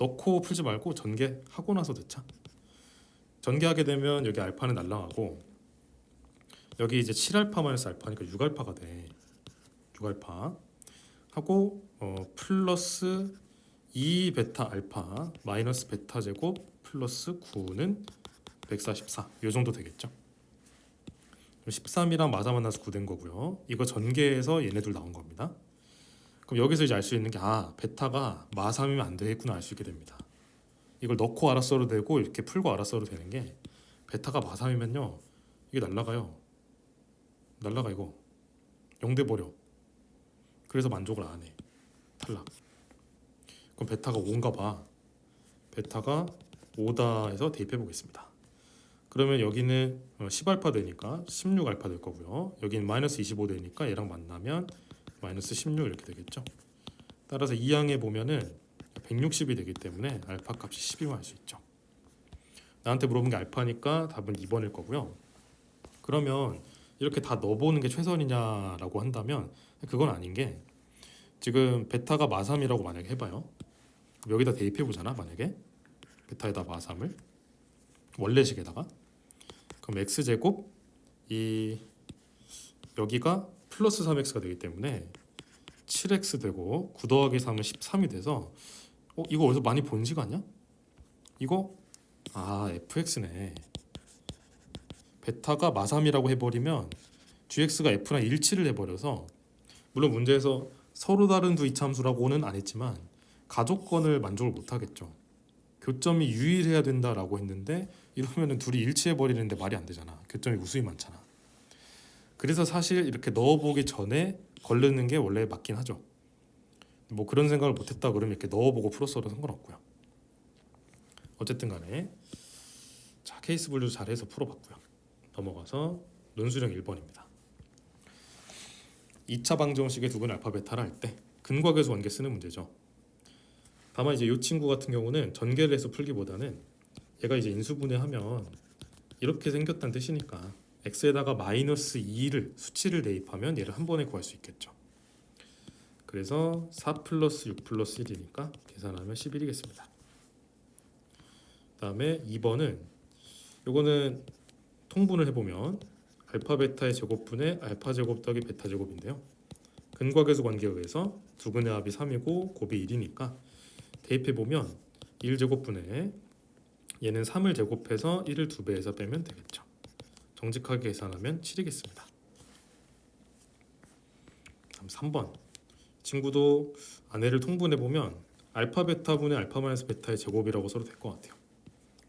넣고 풀지 말고 전개하고 나서 넣자. 전개하게 되면 여기 알파는 날라가고 여기 이제 7알파 마이너스 알파니까 6알파가 돼. 6알파 하고 플러스 2베타 알파 마이너스 베타 제곱 플러스 9는 144. 이 정도 되겠죠. 13이랑 마사 만나서 9 된 거고요. 이거 전개해서 얘네들 나온 겁니다. 그럼 여기서 이제 알 수 있는 게 베타가 마3이면 안 되겠구나 알 수 있게 됩니다. 이걸 넣고 알아 써도 되고 이렇게 풀고 알아 써도 되는 게 베타가 마3이면요 이게 날라가요. 날라가 이거 0돼 버려. 그래서 만족을 안 해. 탈락. 그럼 베타가 5인가 봐. 베타가 5다 해서 대입해 보겠습니다. 그러면 여기는 10알파 되니까 16알파 될 거고요. 여기는 마이너스 25 되니까 얘랑 만나면 마이너스 16 이렇게 되겠죠. 따라서 이 항에 보면은 160이 되기 때문에 알파 값이 10이만 할 수 있죠. 나한테 물어본 게 알파니까 답은 2번일 거고요. 그러면 이렇게 다 넣어보는 게 최선이냐라고 한다면 그건 아닌 게 지금 베타가 마3이라고 만약에 해봐요. 여기다 대입해 보잖아. 만약에 베타에다 마3을 원래식에다가 그럼 x제곱 이 여기가 플러스 3x가 되기 때문에 7x 되고 9 더하기 3은 13이 돼서 이거 어디서 많이 본 시간 아니야? 이거 fx네. 베타가 마3이라고 해버리면 gx가 f랑 일치를 해버려서 물론 문제에서 서로 다른 두 이차함수라고는 안 했지만 가족권을 만족을 못하겠죠. 교점이 유일해야 된다라고 했는데 이러면은 둘이 일치해 버리는데 말이 안 되잖아. 교점이 무수히 많잖아. 그래서 사실 이렇게 넣어보기 전에 걸르는 게 원래 맞긴 하죠. 뭐 그런 생각을 못했다 그러면 이렇게 넣어보고 풀었어도 상관없고요. 어쨌든 간에 자 케이스 분류 잘해서 풀어봤고요. 넘어가서 논술형 1번입니다. 2차 방정식의 두근 알파 베타를 할 때 근과계수 관계 쓰는 문제죠. 다만 이제 이 친구 같은 경우는 전개를 해서 풀기보다는 얘가 이제 인수분해하면 이렇게 생겼다는 뜻이니까 x에다가 마이너스 2를 수치를 대입하면 얘를 한 번에 구할 수 있겠죠. 그래서 4 플러스 6 플러스 1이니까 계산하면 11이겠습니다. 다음에 2번은 요거는 통분을 해보면 알파 베타의 제곱분의 알파 제곱 더하기 베타 제곱인데요. 근과계수 관계에 의해서 두근의 합이 3이고 곱이 1이니까 대입해보면 1제곱분의 얘는 3을 제곱해서 1을 2배해서 빼면 되겠죠. 정직하게 계산하면 7이겠습니다. 다음 3번 친구도 안에를 통분해보면 알파 베타 분의 알파 마이너스 베타의 제곱이라고 써도 될 것 같아요.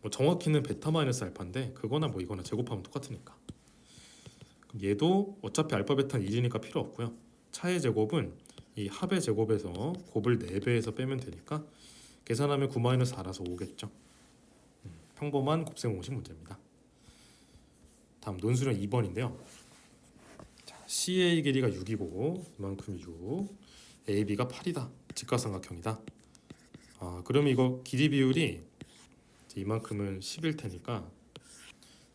뭐 정확히는 베타 마이너스 알파인데 그거나 뭐 이거나 제곱하면 똑같으니까. 그럼 얘도 어차피 알파 베타는 1이니까 필요 없고요. 차의 제곱은 이 합의 제곱에서 곱을 4배해서 빼면 되니까 계산하면 9-4라서 5겠죠. 평범한 곱셈 공식 문제입니다. 다음 논술형 2번인데요. 자, CA 길이가 6이고 이만큼 6, AB가 8이다. 직각삼각형이다. 그러면 이거 길이 비율이 이만큼은 10일 테니까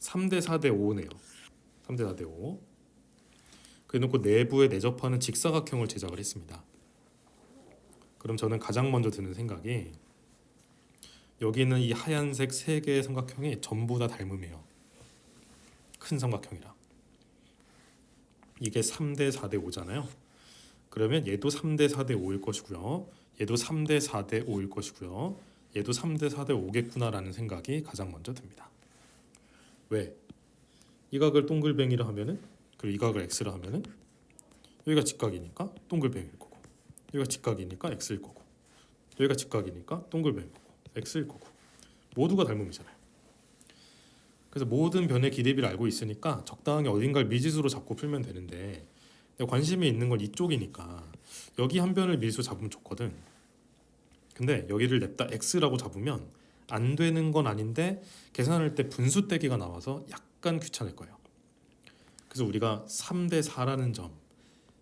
3대 4대 5네요. 3대 4대 5. 그래놓고 내부에 내접하는 직사각형을 제작을 했습니다. 그럼 저는 가장 먼저 드는 생각이 여기는 이 하얀색 3개의 삼각형이 전부 다 닮음이에요. 큰 삼각형이라. 이게 3대 4대 5잖아요. 그러면 얘도 3대 4대 5일 것이고요. 얘도 3대 4대 5일 것이고요. 얘도 3대 4대 5겠구나라는 생각이 가장 먼저 듭니다. 왜? 이 각을 동글뱅이라 하면은 그리고 이 각을 x라 하면은 여기가 직각이니까 동글뱅이일 거고 여기가 직각이니까 x일 거고 여기가 직각이니까 동글뱅이일 거고 x일 거고 모두가 닮음이잖아요. 그래서 모든 변의 기대비를 알고 있으니까 적당히 어딘가를 미지수로 잡고 풀면 되는데 내가 관심이 있는 건 이쪽이니까 여기 한 변을 미지수 잡으면 좋거든. 근데 여기를 냅다 x라고 잡으면 안 되는 건 아닌데 계산할 때 분수 떼기가 나와서 약간 귀찮을 거예요. 그래서 우리가 3대 4라는 점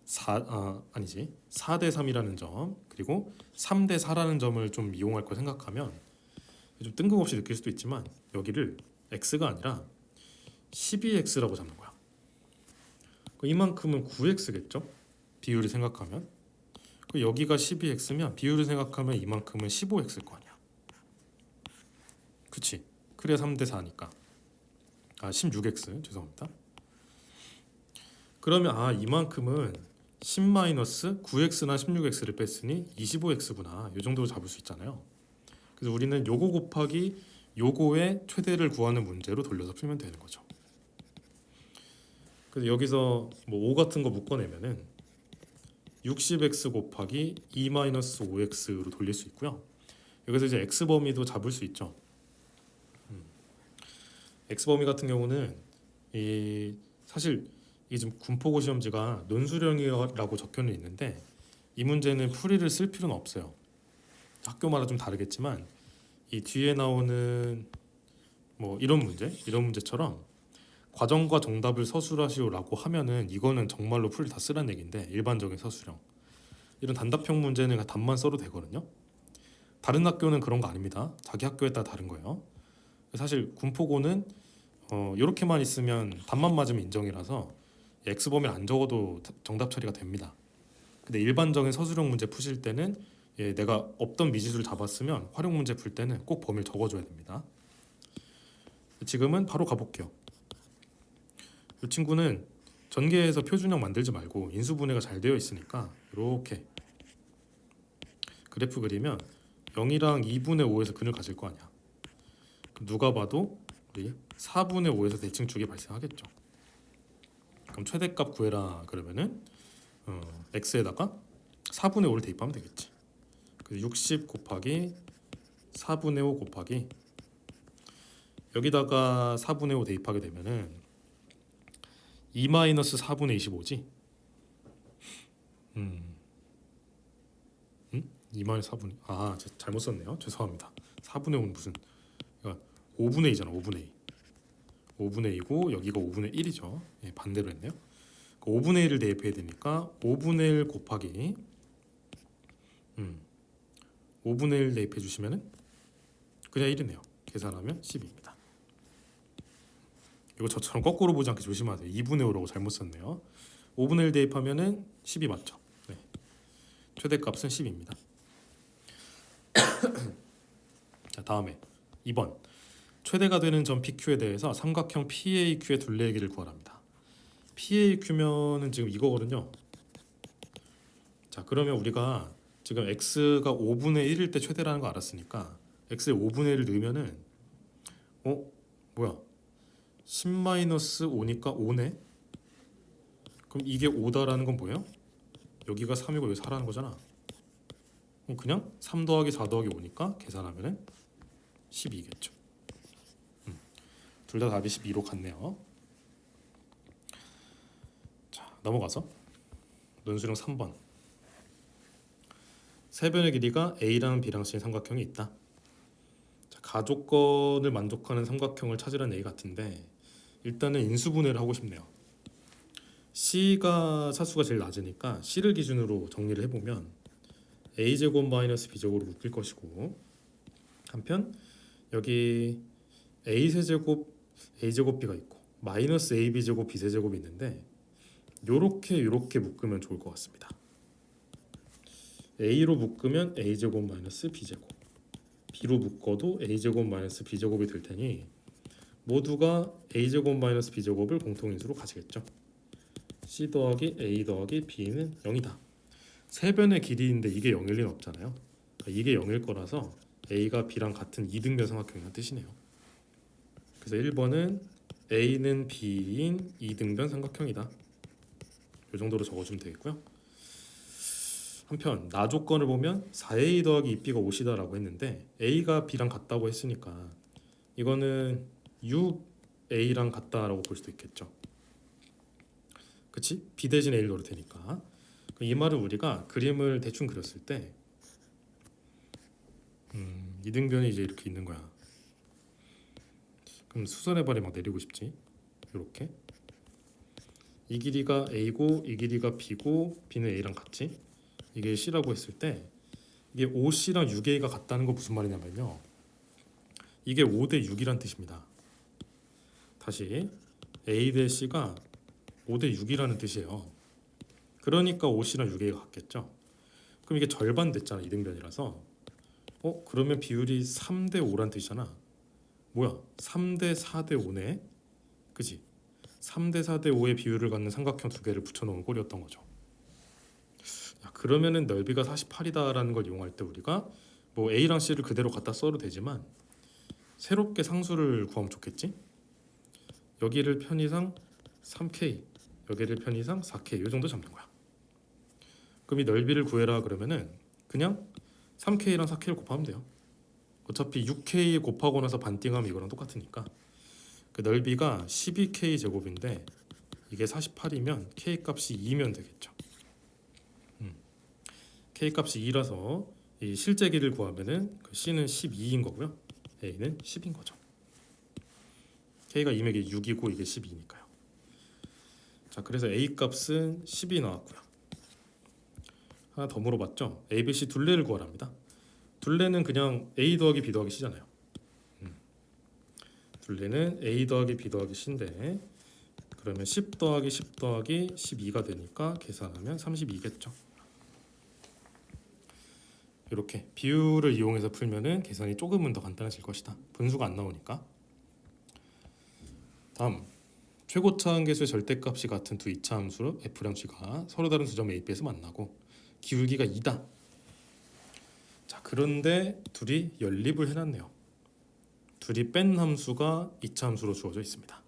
4대 3이라는 점 그리고 3대 4라는 점을 좀 이용할 거 생각하면 좀 뜬금없이 느낄 수도 있지만 여기를 x가 아니라 12x라고 잡는 거야. 이만큼은 9x겠죠? 비율을 생각하면 여기가 12x면 비율을 생각하면 이만큼은 15x일 거 아니야. 그치. 그래야 3대 4니까. 16x 죄송합니다. 그러면 이만큼은 10-9x나 16x를 뺐으니 25x구나. 이 정도로 잡을 수 있잖아요. 그래서 우리는 요거 곱하기 요거의 최대를 구하는 문제로 돌려서 풀면 되는 거죠. 그래서 여기서 뭐 5 같은 거 묶어내면은 60x 곱하기 2-5x로 돌릴 수 있고요. 여기서 이제 x 범위도 잡을 수 있죠. x 범위 같은 경우는 사실 이게 지금 군포고 시험지가 논술형이라고 적혀는 있는데 이 문제는 풀이를 쓸 필요는 없어요. 학교마다 좀 다르겠지만 이 뒤에 나오는 뭐 이런 문제처럼 과정과 정답을 서술하시오라고 하면은 이거는 정말로 풀이 다 쓰라는 얘기인데 일반적인 서술형 이런 단답형 문제는 답만 써도 되거든요. 다른 학교는 그런 거 아닙니다. 자기 학교에 따라 다른 거예요. 사실 군포고는 이렇게만 있으면 답만 맞으면 인정이라서 x 범위를 안 적어도 정답 처리가 됩니다. 근데 일반적인 서술형 문제 푸실 때는 내가 없던 미지수를 잡았으면 활용 문제 풀 때는 꼭 범위를 적어줘야 됩니다. 지금은 바로 가볼게요. 이 친구는 전개해서 표준형 만들지 말고 인수분해가 잘 되어 있으니까 이렇게 그래프 그리면 0이랑 2분의 5에서 근을 가질 거 아니야. 누가 봐도 우리 4분의 5에서 대칭축이 발생하겠죠. 그럼 최대값 구해라 그러면은 x에다가 4분의 5를 대입하면 되겠지. 그래서 60 곱하기 4분의 5 곱하기 여기다가 4분의 5 대입하게 되면은 2-4분의 25지. 2-4분의 제가 잘못 썼네요. 죄송합니다. 4분의 5는 무슨 5분의 2잖아. 5분의 2. 5분의 2고 여기가 5분의 1이죠. 반대로 했네요. 5분의 1을 대입해야 되니까 5분의 1 곱하기 5분의 1 대입해 주시면은 그냥 1이네요. 계산하면 12입니다. 이거 저처럼 거꾸로 보지 않게 조심하세요. 2분의 5라고 잘못 썼네요. 5분의 1 대입하면은 12 맞죠? 네. 최대값은 10입니다. 자, 다음에 2번. 최대가 되는 점 PQ에 대해서 삼각형 PAQ의 둘레길을 구하랍니다. PAQ면은 지금 이거거든요. 자, 그러면 우리가 지금 x가 5분의 1일 때 최대라는 거 알았으니까 x에 5분의 1을 넣으면은 뭐야? 10-5니까 5네? 그럼 이게 5다라는 건 뭐예요? 여기가 3이고 여기 4라는 거잖아. 그럼 그냥 3 더하기 4 더하기 5니까 계산하면은 12겠죠. 둘 다 답이 12로 같네요. 자, 넘어가서 논술형 3번. 세 변의 길이가 A랑 B랑 C의 삼각형이 있다. 자, 가조건을 만족하는 삼각형을 찾으라는 얘기 같은데 일단은 인수분해를 하고 싶네요. C가 차수가 제일 낮으니까 C를 기준으로 정리를 해보면 A제곱 마이너스 B제곱으로 묶일 것이고 한편 여기 A세제곱 A제곱 B가 있고 마이너스 AB제곱 B세제곱이 있는데 요렇게 묶으면 좋을 것 같습니다. A로 묶으면 A제곱 마이너스 B제곱 B로 묶어도 A제곱 마이너스 B제곱이 될 테니 모두가 A제곱 마이너스 B제곱을 공통인수로 가지겠죠. C 더하기 A 더하기 B는 0이다. 세 변의 길이인데 이게 0일 리는 없잖아요. 그러니까 이게 0일 거라서 A가 B랑 같은 이등변 삼각형이라는 뜻이네요. 그래서 1번은 A는 B인 이등변 삼각형이다. 이 정도로 적어주면 되겠고요. 한편 나 조건을 보면 4A 더하기 2B가 5이다 라고 했는데 A가 B랑 같다고 했으니까 이거는 6A랑 같다라고 볼 수도 있겠죠. 그치? B 대신 A를 넣어도 되니까. 이 말은 우리가 그림을 대충 그렸을 때 이등변이 이제 이렇게 있는 거야. 그럼 수선의 발이 막 내리고 싶지. 이렇게 이 길이가 A고 이 길이가 B고 B는 A랑 같지. 이게 C라고 했을 때 이게 5C랑 6A가 같다는 거 무슨 말이냐면요. 이게 5대 6이란 뜻입니다. 다시 A 대 C가 5대 6이라는 뜻이에요. 그러니까 5C랑 6A가 같겠죠. 그럼 이게 절반 됐잖아. 이등변이라서. 그러면 비율이 3대 5란 뜻이잖아. 뭐야 3대 4대 5네. 그지? 3대 4대 5의 비율을 갖는 삼각형 두 개를 붙여놓은 꼴이었던 거죠. 야, 그러면은 넓이가 48이다라는 걸 이용할 때 우리가 뭐 A랑 C를 그대로 갖다 써도 되지만 새롭게 상수를 구하면 좋겠지? 여기를 편의상 3K, 여기를 편의상 4K 이 정도 잡는 거야. 그럼 이 넓이를 구해라 그러면은 그냥 3K랑 4K를 곱하면 돼요. 어차피 6K 곱하고 나서 반띵하면 이거랑 똑같으니까. 그 넓이가 12K 제곱인데 이게 48이면 K 값이 2면 되겠죠. K 값이 2라서 이 실제 길이를 구하면은 그 C는 12인 거고요. A는 10인 거죠. K가 2면 이게 6이고 이게 12니까요. 자, 그래서 A 값은 10이 나왔고요. 하나 더 물어봤죠. A, B, C 둘레를 구하랍니다. 둘레는 그냥 A 더하기 B 더하기 C잖아요. 둘레는 A 더하기 B 더하기 C인데 그러면 10 더하기 10 더하기 12가 되니까 계산하면 32겠죠. 이렇게 비율을 이용해서 풀면은 계산이 조금은 더 간단해질 것이다. 분수가 안 나오니까. 다음 최고차 함계수의 절대값이 같은 두 이차 함수 f랑 g가 서로 다른 두 점 A, B에서 만나고 기울기가 2다. 자, 그런데 둘이 연립을 해놨네요. 둘이 뺀 함수가 이차 함수로 주어져 있습니다.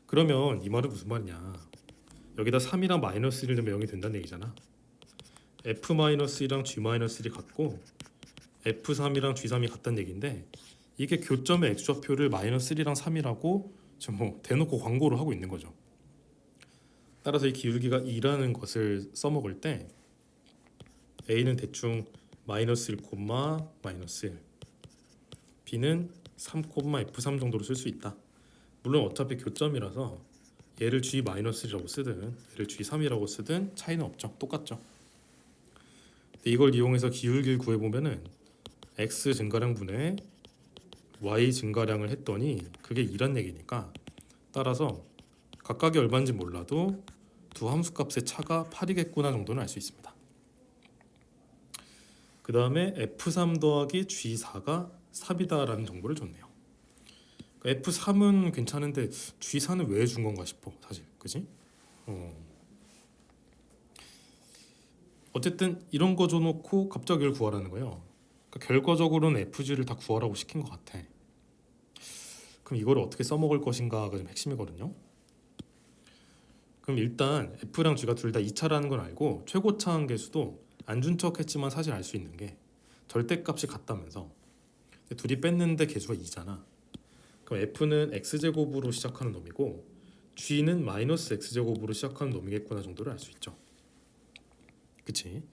그러면 이 말은 무슨 말이냐? 여기다 3이랑 -1을 넣으면 0이 된다는 얘기잖아. F-1이랑 G-1이 같고 F3이랑 G3이 같다는 얘기인데 이게 교점의 x좌표를 -1이랑 3이라고 지금 뭐 대놓고 광고를 하고 있는 거죠. 따라서 이 기울기가 2라는 것을 써먹을 때 A는 대충 -1, -1 B는 3, F3 정도로 쓸 수 있다. 물론 어차피 교점이라서 얘를 G-1이라고 쓰든 얘를 G3이라고 쓰든 차이는 없죠. 똑같죠. 근데 이걸 이용해서 기울기를 구해보면은 X 증가량분에 Y 증가량을 했더니 그게 2란 얘기니까 따라서 각각이 얼마인지 몰라도 두 함수값의 차가 8이겠구나 정도는 알 수 있습니다. 그 다음에 F3 더하기 G4가 3이다라는 정보를 줬네요. F3은 괜찮은데 G4는 왜 준 건가 싶어 사실. 그지? 어쨌든 이런 거 줘놓고 갑자기 이걸 구하라는 거예요. 그러니까 결과적으로는 FG를 다 구하라고 시킨 것 같아. 그럼 이걸 어떻게 써먹을 것인가가 좀 핵심이거든요. 그럼 일단 F랑 G가 둘 다 2차라는 걸 알고 최고차 함계수도 안 준 척 했지만 사실 알 수 있는 게 절대값이 같다면서 둘이 뺐는데 계수가 2잖아. 그럼 F는 X제곱으로 시작하는 놈이고 G는 -X제곱으로 시작하는 놈이겠구나 정도를 알 수 있죠. 그치?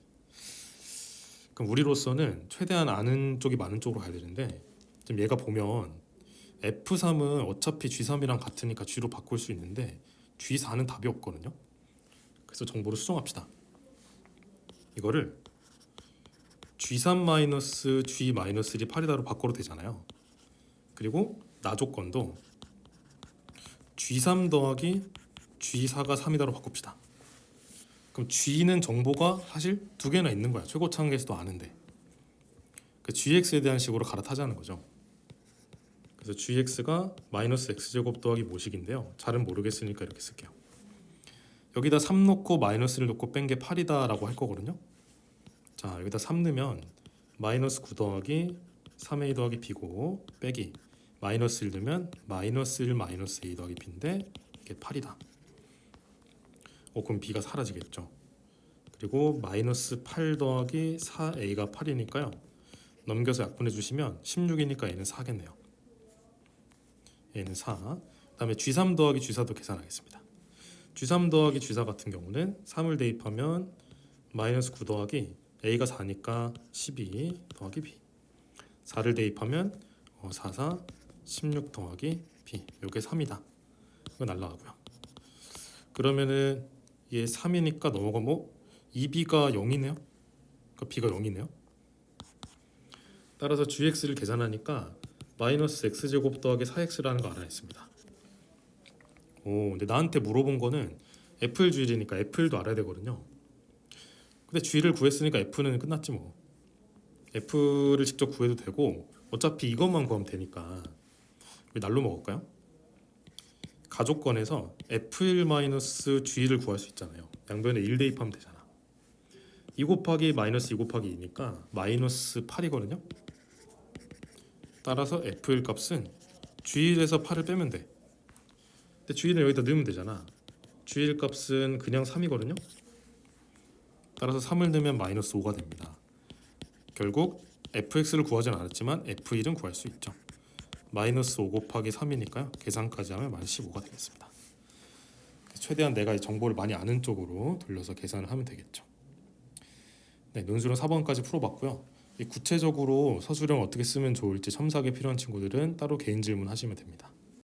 그럼 우리로서는 최대한 아는 쪽이 많은 쪽으로 가야 되는데 지금 얘가 보면 F3은 어차피 G3이랑 같으니까 G로 바꿀 수 있는데 G4는 답이 없거든요. 그래서 정보를 수정합시다. 이거를 G3 G-1이 8이다로 바꿔도 되잖아요. 그리고 나 조건도 G3 더하기 G4가 3이다로 바꿉시다. 그럼 G는 정보가 사실 두 개나 있는 거야. 최고차 함계수도 아는데 그 GX에 대한 식으로 갈아타자는 거죠. 그래서 GX가 -X제곱 더하기 모식인데요. 잘은 모르겠으니까 이렇게 쓸게요. 여기다 3 넣고 -를 넣고 뺀 게 8이다 라고 할 거거든요. 자, 여기다 3 넣으면 -9 더하기 3A 더하기 B고 빼기 -1 넣으면 -1 A 더하기 B인데 이게 8이다. 그럼 B가 사라지겠죠. 그리고 -8 더하기 4A가 8이니까요. 넘겨서 약분해 주시면 16이니까 얘는 4겠네요. 얘는 4. 그 다음에 G3 더하기 G4도 계산하겠습니다. G3 더하기 G4 같은 경우는 3을 대입하면 -9 더하기 A가 4니까 12 더하기 B 4를 대입하면 4, 16 더하기 B 요게 3이다. 이거 날라가고요. 그러면은 얘 3이니까 넘어가면 2B가 0이네요. 그러니까 B가 0이네요. 따라서 GX를 계산하니까 -X제곱 더하기 4X라는 거 알아냈습니다. 근데 나한테 물어본 거는 F를 G니까 F도 알아야 되거든요. 근데 G를 구했으니까 F는 끝났지 뭐. F를 직접 구해도 되고 어차피 이것만 구하면 되니까 우리 날로 먹을까요? 가족권에서 F1-G를 구할 수 있잖아요. 양변에 1 대입하면 되잖아. 2 곱하기 마이너스 2 곱하기 2니까 마이너스 8이거든요. 따라서 F1 값은 G1에서 8을 빼면 돼. 근데 G1을 여기다 넣으면 되잖아. G1 값은 그냥 3이거든요. 따라서 3을 넣으면 마이너스 5가 됩니다. 결국 fx를 구하진 않았지만 f1은 구할 수 있죠. 마이너스 5 곱하기 3이니까요. 계산까지 하면 마이너스 15가 되겠습니다. 최대한 내가 정보를 많이 아는 쪽으로 돌려서 계산을 하면 되겠죠. 네, 논술은 4번까지 풀어봤고요. 구체적으로 서술형 어떻게 쓰면 좋을지 첨삭이 필요한 친구들은 따로 개인 질문 하시면 됩니다.